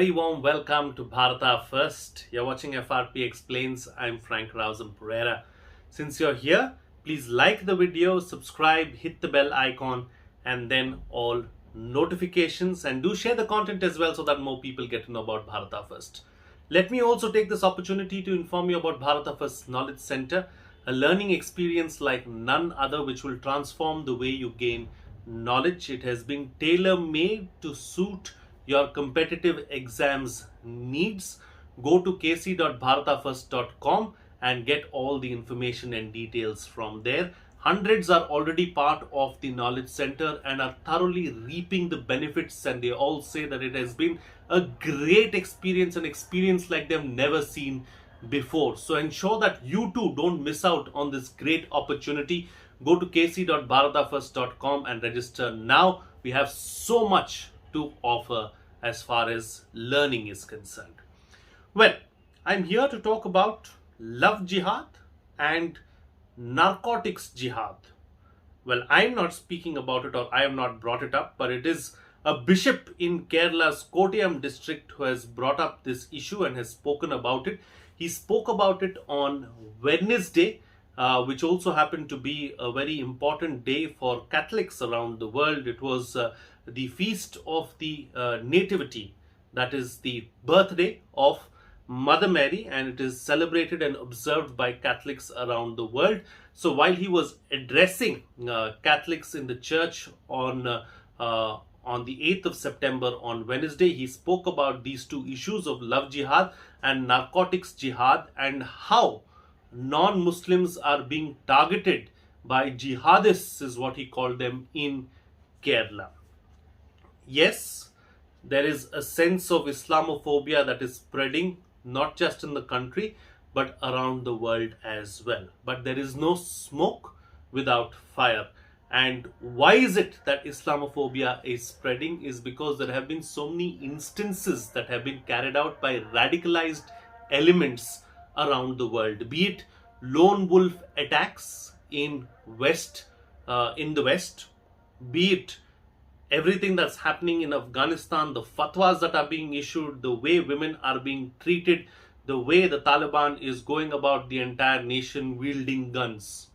very warm welcome to Bharata First. You're watching FRP Explains. I'm frankrausanpereira. Since you're here, please like the video, subscribe, hit the bell icon, and then all notifications. And do share the content as well so that more people get to know about Bharata First. Let me also take this opportunity to inform you about Bharata First Knowledge Center, a learning experience like none other which will transform the way you gain knowledge. It has been tailor-made to suit your competitive exams needs. Go to kc.bharatafirst.com and get all the information and details from there. Hundreds are already part of the knowledge center and are thoroughly reaping the benefits, and they all say that it has been a great experience, an experience like they've never seen before. So ensure that you too don't miss out on this great opportunity. Go to kc.bharatafirst.com and register now. We have so much to offer as far as learning is concerned. Well, I'm here to talk about love jihad and narcotics jihad. Well, I'm not speaking about it, or I have not brought it up, but it is a bishop in Kerala's Kottayam district who has brought up this issue and has spoken about it. He spoke about it on Wednesday, which also happened to be a very important day for Catholics around the world. It was the feast of the Nativity, that is the birthday of Mother Mary, and it is celebrated and observed by Catholics around the world. So while he was addressing Catholics in the church on the 8th of September on Wednesday, he spoke about these two issues of love jihad and narcotics jihad, and how non-Muslims are being targeted by jihadists, is what he called them, in Kerala. Yes, there is a sense of Islamophobia that is spreading not just in the country but around the world as well. But there is no smoke without fire. And why is it that Islamophobia is spreading? Is because there have been so many instances that have been carried out by radicalized elements around the world, be it lone wolf attacks in the West, be it everything that's happening in Afghanistan, the fatwas that are being issued, the way women are being treated, the way the Taliban is going about the entire nation wielding guns,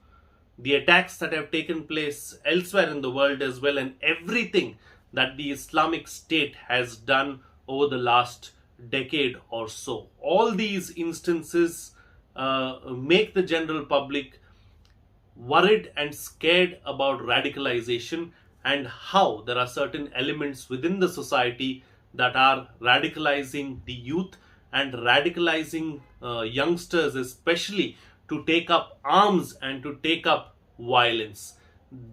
the attacks that have taken place elsewhere in the world as well, and everything that the Islamic State has done over the last decade or so. All these instances make the general public worried and scared about radicalization, and how there are certain elements within the society that are radicalizing the youth and radicalizing youngsters, especially to take up arms and to take up violence.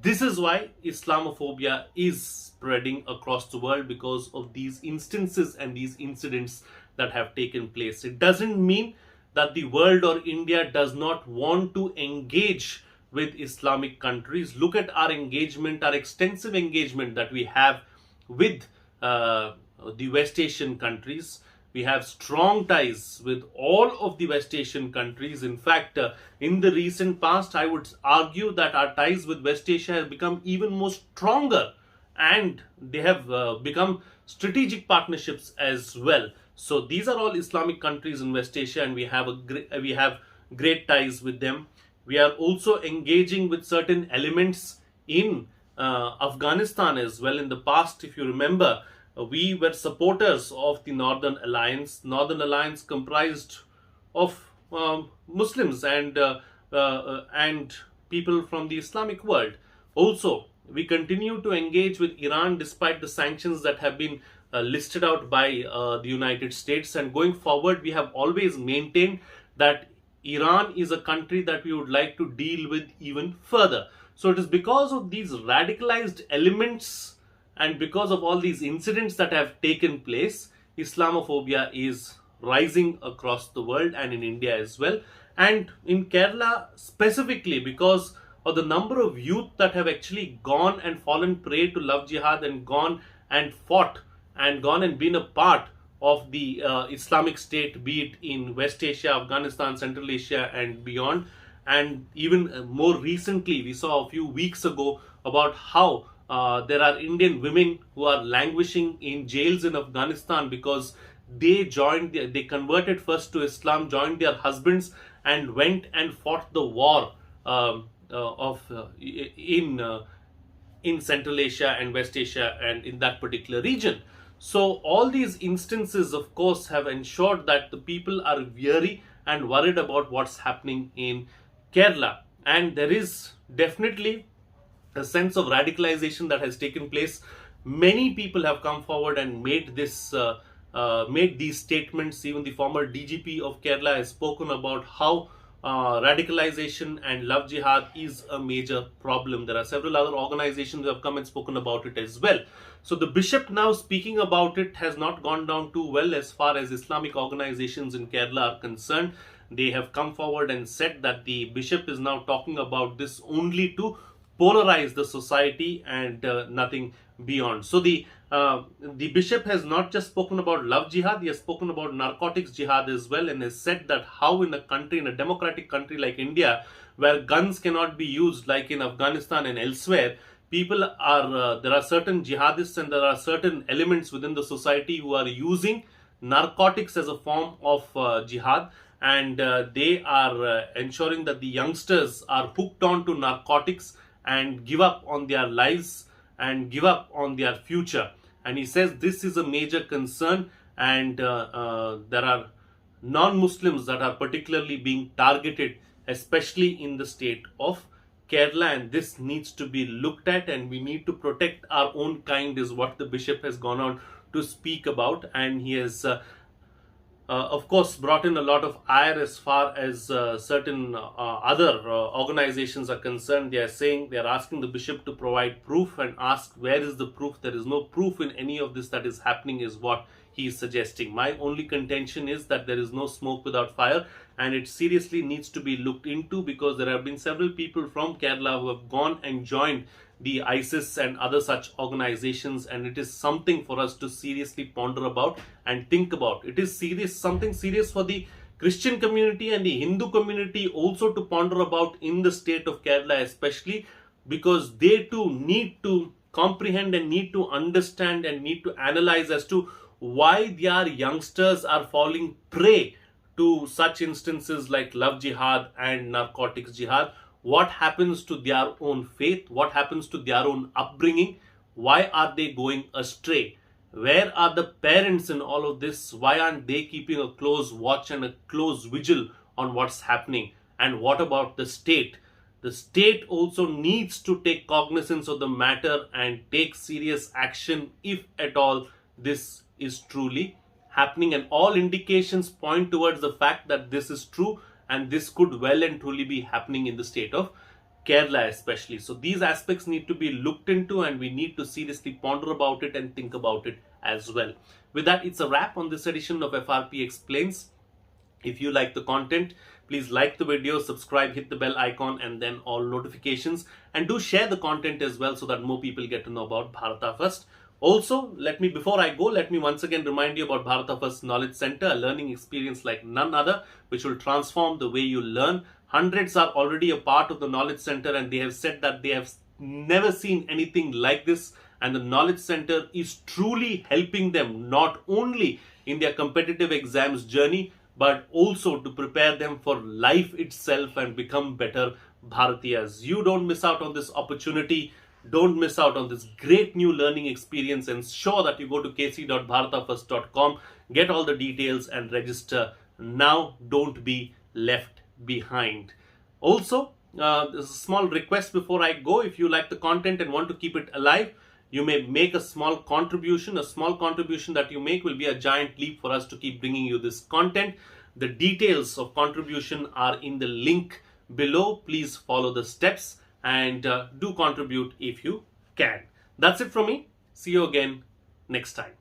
This is why Islamophobia is spreading across the world, because of these instances and these incidents that have taken place. It doesn't mean that the world or India does not want to engage with Islamic countries. Look at our engagement, our extensive engagement that we have with the West Asian countries. We have strong ties with all of the West Asian countries. In fact, in the recent past, I would argue that our ties with West Asia have become even more stronger, and they have become strategic partnerships as well. So these are all Islamic countries in West Asia, and we have great ties with them. We are also engaging with certain elements in Afghanistan as well. In the past, if you remember, we were supporters of the Northern Alliance. Northern Alliance comprised of Muslims and people from the Islamic world. Also, we continue to engage with Iran despite the sanctions that have been listed out by the United States. And going forward, we have always maintained that Iran is a country that we would like to deal with even further. So it is because of these radicalized elements and because of all these incidents that have taken place, Islamophobia is rising across the world and in India as well. And in Kerala specifically, because of the number of youth that have actually gone and fallen prey to love jihad and gone and fought and gone and been a part of the Islamic State, be it in West Asia, Afghanistan, Central Asia and beyond. And even more recently, we saw a few weeks ago about how there are Indian women who are languishing in jails in Afghanistan because they converted first to Islam, joined their husbands, and went and fought the war of in Central Asia and West Asia and in that particular region. So all these instances, of course, have ensured that the people are weary and worried about what's happening in Kerala. And there is definitely a sense of radicalization that has taken place. Many people have come forward and made these statements. Even the former DGP of Kerala has spoken about how radicalization and love jihad is a major problem. There are several other organizations who have come and spoken about it as well. So the bishop now speaking about it has not gone down too well as far as Islamic organizations in Kerala are concerned. They have come forward and said that the bishop is now talking about this only to polarize the society and nothing beyond. So the bishop has not just spoken about love jihad, he has spoken about narcotics jihad as well, and has said that how in a country, in a democratic country like India, where guns cannot be used like in Afghanistan and elsewhere, people are there are certain jihadists and there are certain elements within the society who are using narcotics as a form of jihad, and they are ensuring that the youngsters are hooked on to narcotics and give up on their lives and give up on their future. And he says this is a major concern, and there are non-Muslims that are particularly being targeted, especially in the state of Kerala, and this needs to be looked at, and we need to protect our own kind, is what the bishop has gone on to speak about. And he has of course brought in a lot of ire as far as certain other organizations are concerned. They are saying, they are asking the bishop to provide proof, and ask where is the proof. There is no proof in any of this that is happening, is what he is suggesting. My only contention is that there is no smoke without fire, and it seriously needs to be looked into, because there have been several people from Kerala who have gone and joined the ISIS and other such organizations, and it is something for us to seriously ponder about and think about. It is something serious for the Christian community and the Hindu community also to ponder about in the state of Kerala, especially because they too need to comprehend and need to understand and need to analyze as to why their youngsters are falling prey to such instances like love jihad and narcotics jihad. What happens to their own faith? What happens to their own upbringing? Why are they going astray? Where are the parents in all of this? Why aren't they keeping a close watch and a close vigil on what's happening? And what about the state? The state also needs to take cognizance of the matter and take serious action if at all this is truly happening. And all indications point towards the fact that this is true, and this could well and truly be happening in the state of Kerala especially. So these aspects need to be looked into, and we need to seriously ponder about it and think about it as well. With that, it's a wrap on this edition of FRP Explains. If you like the content, please like the video, subscribe, hit the bell icon, and then all notifications, and do share the content as well so that more people get to know about Bharata First. Also, before I go, let me once again remind you about Bharata First Knowledge Center, a learning experience like none other, which will transform the way you learn. Hundreds are already a part of the Knowledge Center, and they have said that they have never seen anything like this. And the Knowledge Center is truly helping them not only in their competitive exams journey, but also to prepare them for life itself and become better Bharatiyas. You don't miss out on this opportunity. Don't miss out on this great new learning experience. Ensure that you go to kc.bharatafirst.com, get all the details and register now. Don't be left behind. Also, there's a small request before I go. If you like the content and want to keep it alive, you may make a small contribution. A small contribution that you make will be a giant leap for us to keep bringing you this content. The details of contribution are in the link below. Please follow the steps and do contribute if you can. That's it from me. See you again next time.